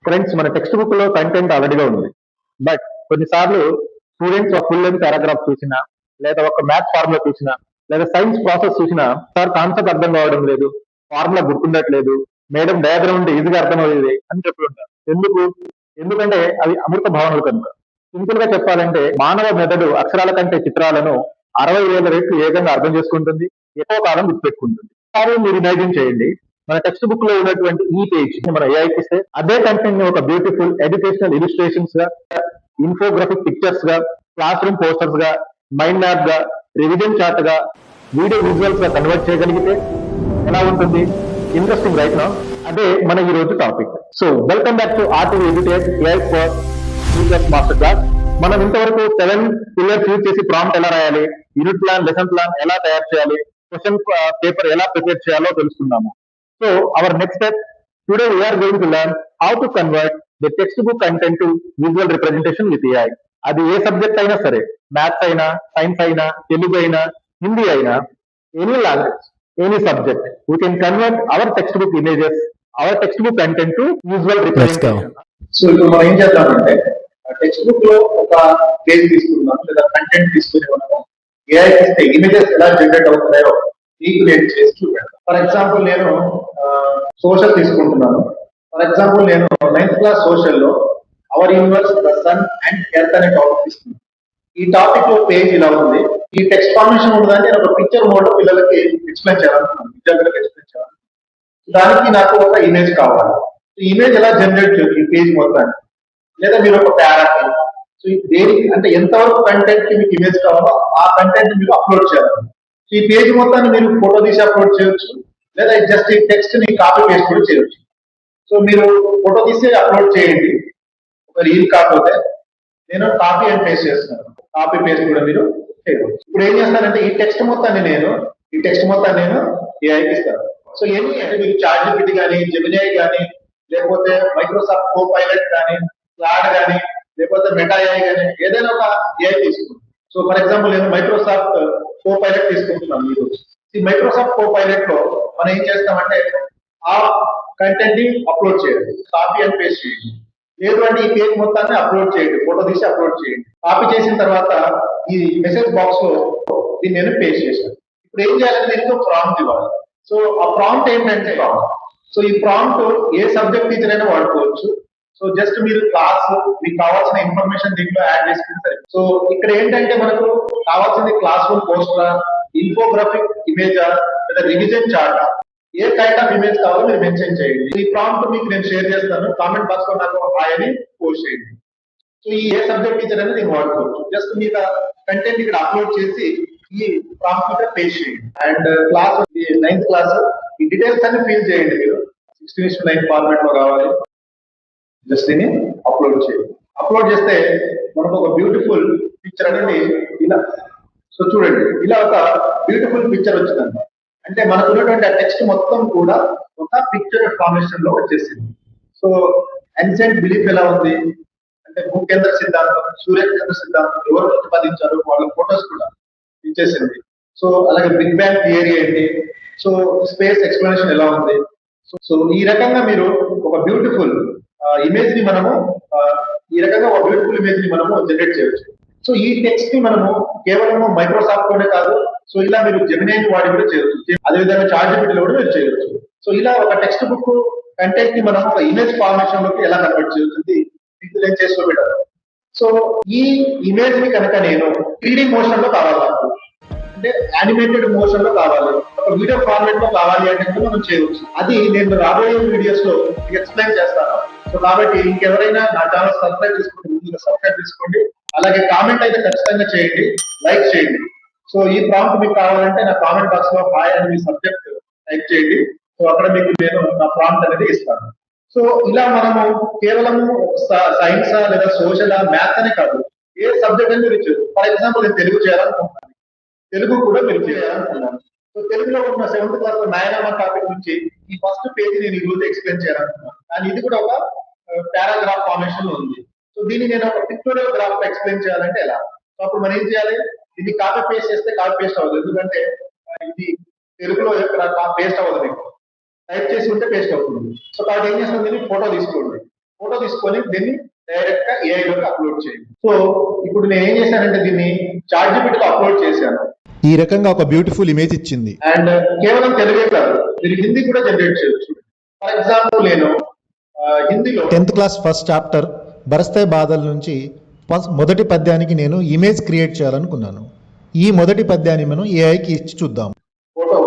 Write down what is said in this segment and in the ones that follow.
Friends, మన text book లో content ఆల్రెడీగా ఉంది. బట్ కొన్నిసార్లు స్టూడెంట్స్ ఒక ఫుల్ లెంత్ పారాగ్రాఫ్ చూసినా, లేదా ఒక మ్యాథ్స్ ఫార్ములా చూసినా, లేదా సైన్స్ ప్రాసెస్ చూసినా, సార్ కాన్సెప్ట్ అర్థం కావడం లేదు, ఫార్ములా గుర్తుండట్లేదు, మేడం డయాగ్రామ్ ఉంటే ఈజీగా అర్థమయ్యేది అని చెప్తుంటారు. ఎందుకంటే అవి అమృత భావనలు కనుక. సింపుల్ గా చెప్పాలంటే మానవ మెదడు అక్షరాల కంటే చిత్రాలను 60,000 రెట్లు వేగంగా అర్థం చేసుకుంటుంది, ఎక్కువ కాలం గుర్తుపెట్టుకుంటుంది. కానీ మీరు ఇమాజిన్ చేయండి, మన టెక్స్ట్ బుక్ లో ఉన్నటువంటి ఈ పేజ్ మన ఏఐకి ఇస్తే అదే కంటెంట్ ని ఒక బ్యూటిఫుల్ ఎడ్యుకేషనల్ ఇలిస్ట్రేషన్స్ గా, ఇన్ఫోగ్రాఫిక్ పిక్చర్స్ గా, క్లాస్ రూమ్ పోస్టర్స్ గా, మైండ్ మ్యాప్ గా, రివిజన్ చార్ట్ గా, వీడియో విజువల్స్ గా కన్వర్ట్ చేయగలిగితే ఎలా ఉంటుంది? ఇంట్రెస్టింగ్ రైట్ నా? అదే మన ఈ రోజు topic. So welcome back to RTV Edutech AI for teachers master class. మనం ఇంతవరకు 7 పిల్లర్స్ యూజ్ చేసి ప్రాంప్ట్ ఎలా రాయాలి, యూనిట్ ప్లాన్, లెసన్ ప్లాన్ ఎలా తయారు చేయాలి, క్వశ్చన్ పేపర్ ఎలా ప్రిపేర్ చేయాలో తెలుసుకున్నాము. So our next step today we're going to learn how to convert the text book content to visual representation with AI. అది ఏ సబ్జెక్ట్ అయినా సరే, మ్యాథ్స్ అయినా, సైన్స్ అయినా, తెలుగు అయినా, హిందీ అయినా, any language, any subject, we can convert our textbook images, our textbook content to visual representation. So ఇప్పుడు మనం ఏం చేద్దామంటే టెక్స్ట్ బుక్ లో ఒక పేజ్ తీసుకుందాం, లేదా కంటెంట్ తీసుకుని మనము ఏఐ ఇస్తే ఇమేజెస్ ఎలా జనరేట్ అవుతున్నాయో మీకు నేను చేసి చూపెడతాను. ఫర్ ఎగ్జాంపుల్ నేను సోషల్ తీసుకుంటున్నాను. ఫర్ ఎగ్జాంపుల్ నేను 9th క్లాస్ సోషల్ లో our universe the sun and earth అనే టాపిక్ తీసుకున్నాను. ఈ టాపిక్ లో పేజ్ ఇలా ఉంది. ఈ టెక్స్ట్ ఫార్మేషన్ ఉన్నదాన్ని నేను ఒక పిక్చర్ మోడ్ పిల్లలకి ఎక్స్ప్లెయిన్ చేయాలనుకున్నాను, విద్యార్థులకు ఎక్స్ప్లెయిన్ చేయాలి. దానికి నాకు ఒక ఇమేజ్ కావాలి. ఈ ఇమేజ్ ఎలా జనరేట్ చేయాలి? ఈ పేజ్ మొత్తాన్ని, లేదా మీరు ఒక ప్యారాకి, సో దేనికి అంటే ఎంతవరకు కంటెంట్ కి మీకు ఇమేజ్ కావాలో ఆ కంటెంట్ మీరు అప్లోడ్ చేయాలి. సో ఈ పేజ్ మొత్తాన్ని మీరు ఫోటో తీసి అప్లోడ్ చేయొచ్చు, లేదా జస్ట్ ఈ టెక్స్ట్ ని కాపీ పేస్ట్ కూడా చేయొచ్చు. సో మీరు ఫోటో తీసి అప్లోడ్ చేయండి, ఒక రీల్ కాకపోతే నేను కాపీ అండ్ పేస్ట్ చేస్తున్నాను. కాపీ పేస్ట్ కూడా మీరు చేయవచ్చు. ఇప్పుడు ఏం చేస్తానంటే ఈ టెక్స్ట్ మొత్తాన్ని నేను ఏఐకి ఇస్తాను. సో ఏమి అంటే మీరు చాట్‌జిపిటి కానీ, జెమినీ కానీ, లేకపోతే మైక్రోసాఫ్ట్ కో పైలట్ కానీ, క్లాడ్ కానీ, లేకపోతే మెటా ఏఐ కానీ, ఏదైనా ఒక ఏఐ తీసుకుంటాం. సో ఫర్ ఎగ్జాంపుల్ నేను మైక్రోసాఫ్ట్ కో పైలట్ తీసుకుంటున్నాను. మీరు ఈ మైక్రోసాఫ్ట్ కో పైలట్ లో మనం ఏం చేస్తామంటే ఆ కంటెంట్ ని అప్లోడ్ చేయండి, కాపీ అండ్ పేస్ట్ చేయండి. లేదు అంటే ఈ పేజ్ మొత్తాన్ని అప్లోడ్ చేయండి, ఫోటో తీసి అప్లోడ్ చేయండి. కాపీ చేసిన తర్వాత ఈ మెసేజ్ బాక్స్ లో దీన్ని నేను పేస్ట్ చేశాను. ఇప్పుడు ఏం చేయాలంటే దీనికి ప్రాంప్ట్ ఇవ్వాలి. సో ఆ ప్రాంప్ట్ ఏంటంటే సో ఈ ప్రాంప్ట్ ఏ సబ్జెక్ట్ టీచర్ అయినా వాడుకోవచ్చు. సో జస్ట్ మీరు క్లాస్, మీకు కావాల్సిన ఇన్ఫర్మేషన్ దీంట్లో యాడ్ చేసుకుంటే సరే. సో ఇక్కడ ఏంటంటే మనకు కావాల్సింది క్లాస్ రూమ్ పోస్టరా, ఇన్ఫోగ్రాఫిక్ ఇమేజా, లేదా revision chart, A kind of image కావాలో మీరు మెన్షన్ చేయండి. ఈ ప్రాంప్ట్ మీకు నేను షేర్ చేస్తాను, కామెంట్ బాక్స్ లో నాకు హాయ్ అని పోస్ట్ చేయండి. సో ఈ ఏ సబ్జెక్ట్ టీచర్ అనేది నేను వాడుకోవచ్చు. జస్ట్ మీరు కంటెంట్ ఇక్కడ అప్లోడ్ చేసి ఈ ప్రాంప్ట్ ఇక్కడ పేస్ట్ చేయండి. అండ్ క్లాస్ 9th క్లాస్ ఈ డీటెయిల్స్ అన్ని ఫిల్ చేయండి. మీరు 16:9 ఫార్మాట్ లో కావాలి. జస్ట్ దీన్ని అప్లోడ్ చేయండి. అప్లోడ్ చేస్తే మనకు ఒక బ్యూటిఫుల్ పిక్చర్ అనేది ఇలా, సో చూడండి ఇలా ఒక బ్యూటిఫుల్ పిక్చర్ వచ్చిందండి. అంటే మనకు ఉన్నటువంటి ఆ టెక్స్ట్ మొత్తం కూడా ఒక పిక్చర్ ఫార్మేషన్ లో వచ్చేసింది. సో అన్సెంట్ బిలీఫ్ ఎలా ఉంది అంటే భూకేంద్ర సిద్ధాంతం, సూర్యకేంద్ర సిద్ధాంతం ఎవరు ప్రతిపాదించారు వాళ్ళ ఫోటోస్ కూడా ఇచ్చేసింది. సో అలాగే బిగ్ బ్యాంగ్ థియరీ ఏంటి, సో స్పేస్ ఎక్స్ప్లెనేషన్ ఎలా ఉంది. సో ఈ రకంగా మీరు ఒక బ్యూటిఫుల్ ఇమేజ్ ని మనము జనరేట్ చేయవచ్చు. సో ఈ టెక్స్ట్ ని మనము కేవలం మైక్రోసాఫ్ట్ లోనే కాదు, సో ఇలా మీరు జెమినైని వాడి కూడా చేయవచ్చు. అదేవిధంగా చాట్‌జిపిటిలో కూడా మీరు చేయవచ్చు. సో ఇలా ఒక టెక్స్ట్ బుక్ కంటెంట్ ని మనం ఒక ఇమేజ్ ఫార్మేషన్ లోకి ఎలా కన్వర్ట్ చేయవచ్చు మీకు నేను చేసి పెట్టాను. సో ఈ ఇమేజ్ ని కనుక నేను 3D మోషన్ లో కావాలి నాకు, అంటే యానిమేటెడ్ మోషన్ లో కావాలి, ఒక వీడియో ఫార్మాట్ లో కావాలి అంటే మనం చేయవచ్చు. అది నేను రాబోయే వీడియోస్ లో ఎక్స్ప్లెయిన్ చేస్తాను. సో కాబట్టి ఇంకెవరైనా నా ఛానల్ సబ్స్క్రైబ్ చేసుకోండి. అలాగే కామెంట్ అయితే ఖచ్చితంగా చేయండి, లైక్ చేయండి. సో ఈ ప్రాంప్ట్ మీకు కావాలంటే నా కామెంట్ బాక్స్ లో హాయ్ అని మీ సబ్జెక్ట్ టైప్ చేయండి. సో అక్కడ మీకు నేను నా ప్రాంప్ట్ అనేది ఇస్తాను. సో ఇలా మనము కేవలము సైన్స్ లేదా సోషల్ మ్యాథ్స్ అనే కాదు, ఏ సబ్జెక్ట్ అని మీరు చేయొచ్చు. ఫర్ ఎగ్జాంపుల్ నేను తెలుగు చేయాలనుకుంటున్నాను, తెలుగు కూడా మీరు చేయాలనుకున్నాను. సో తెలుగులో ఉన్న 7th క్లాస్ లో నాయనమ్మ టాపిక్ నుంచి ఈ ఫస్ట్ పేజ్ నేను ఈ రోజు ఎక్స్ప్లెయిన్ చేయాలనుకున్నాను. కానీ ఇది కూడా ఒక పారాగ్రాఫ్ ఫార్మేషన్ లో ఉంది. సో దీన్ని నేను ఒక పిక్టోరియల్ గ్రాఫ్ లో ఎక్స్ప్లెయిన్ చేయాలంటే ఎలా? సో అప్పుడు మనం ఏం చేయాలి? ఇది కాపీ పేస్ట్ చేస్తే కాపీ పేస్ట్ అవ్వదు, ఎందుకంటే ఇది తెలుగులో పేస్ట్ అవ్వదు, మీకు టైప్ చేసి ఉంటే పేస్ట్ అవుతుంది. సో కాబట్టి ఏం చేస్తుంది, ఫోటో తీసుకోండి. ఫోటో తీసుకొని దీన్ని డైరెక్ట్ గా AI లోకి అప్లోడ్ చేయండి. సో ఇప్పుడు నేను ఏం చేశానంటే దీన్ని ChatGPT లో అప్లోడ్ చేశాను. ఈ రకంగా ఒక బ్యూటిఫుల్ ఇమేజ్ ఇచ్చింది. అండ్ కేవలం తెలుగే కాదు, మీరు హిందీ కూడా జనరేట్ చేయొచ్చు. ఫర్ ఎగ్జాంపుల్ నేను హిందీలో 10th క్లాస్ ఫస్ట్ చాప్టర్ బరస్తే బాధల నుంచి మొదటి పద్యానికి నేను ఇమేజ్ క్రియేట్ చేయాలనుకున్నాను. ఈ మొదటి పద్యాన్ని మనం ఏఐకి ఇచ్చి చూద్దాం. ఫోటో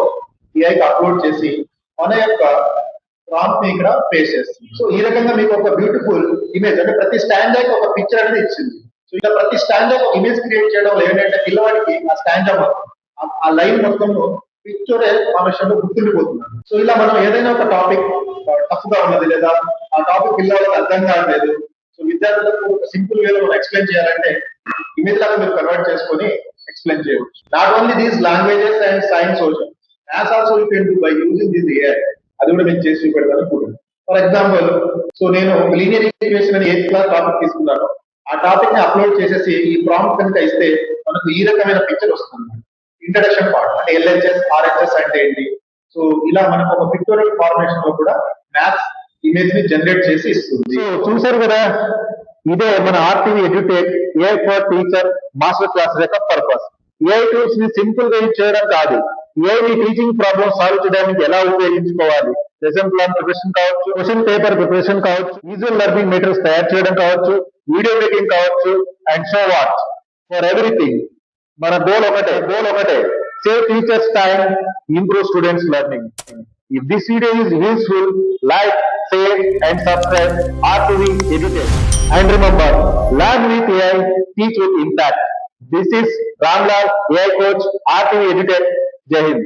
ఏఐకి అప్లోడ్ చేసి మన యొక్క ప్రాంప్ట్ ని ఇక్కడ పేస్ట్ చేస్తుంది. సో ఈ రకంగా మీకు ఒక బ్యూటిఫుల్ ఇమేజ్, అంటే ప్రతి స్టాండ్ ఒక పిక్చర్ అనేది ఇచ్చింది. సో ఇలా ప్రతి స్టాండ్ ఒక ఇమేజ్ క్రియేట్ చేయడం వల్ల ఏంటంటే పిల్లవాడికి ఆ స్టాండ్ ఆ లైన్ మొత్తం పిక్చరల్ ఫార్మేషన్ లో గుర్తుండిపోతున్నాడు. సో ఇలా మనం ఏదైనా ఒక టాపిక్ టఫ్ గా ఉన్నది లేదా ఆ టాపిక్ పిల్లవాళ్ళకి అర్థం కావట్లేదు, సో విద్యార్థులకు సింపుల్ వేలో మనం ఎక్స్ప్లెయిన్ చేయాలంటే ఇమేజ్ లాగా మీరు కన్వర్ట్ చేసుకొని ఎక్స్ప్లెయిన్ చేయవచ్చు. Not only these languages and science social, maths also you can do by using this AI. అది కూడా మీకు చేసి చూపెడతాను చూడండి. ఫర్ ఎగ్జాంపుల్, సో నేను లీనియర్ ఈక్వేషన్ అని 8th క్లాస్ టాపిక్ తీసుకున్నాను. ఆ టాపిక్ ని అప్లోడ్ చేసేసి ఈ ప్రాంప్ట్ కనుక ఇస్తే మనకు ఈ రకమైన పిక్చర్ వస్తుంది. ఇంట్రడక్షన్ పార్ట్ అంటే LHS, RHS అంటే ఏంటి, సో ఇలా మనకు ఒక పిక్టోరియల్ ఫార్మేషన్ లో కూడా మ్యాథ్స్ ఇమేజ్ ని జనరేట్ చేసి ఇస్తుంది. సో చూసారు కదా, ఇదే మన RTV Edutech AI for teacher master class యొక్క పర్పస్. AI టూల్స్ ని సింపుల్ గా యూజ్ చేయడం కాదు, AI ని టీచింగ్ ప్రాబ్లమ్ సాల్వ్ చేయడానికి ఎలా ఉపయోగించుకోవాలి, లెసన్ ప్లాన్ ప్రిపరేషన్ కావచ్చు, క్వశ్చన్ పేపర్ ప్రిపరేషన్ కావచ్చు, విజువల్ లెర్నింగ్ మెటీరియల్స్ తయారు చేయడం కావచ్చు, వీడియో మేకింగ్ కావచ్చు, and so what, for everything మన గోల్ ఒకటే, save teachers time, improve students learning. If this video is useful, like, share and subscribe RTV Educate. And remember, learn with AI, teach with impact. This is Ramlal, AI coach, RTV Educate. Jai Hind.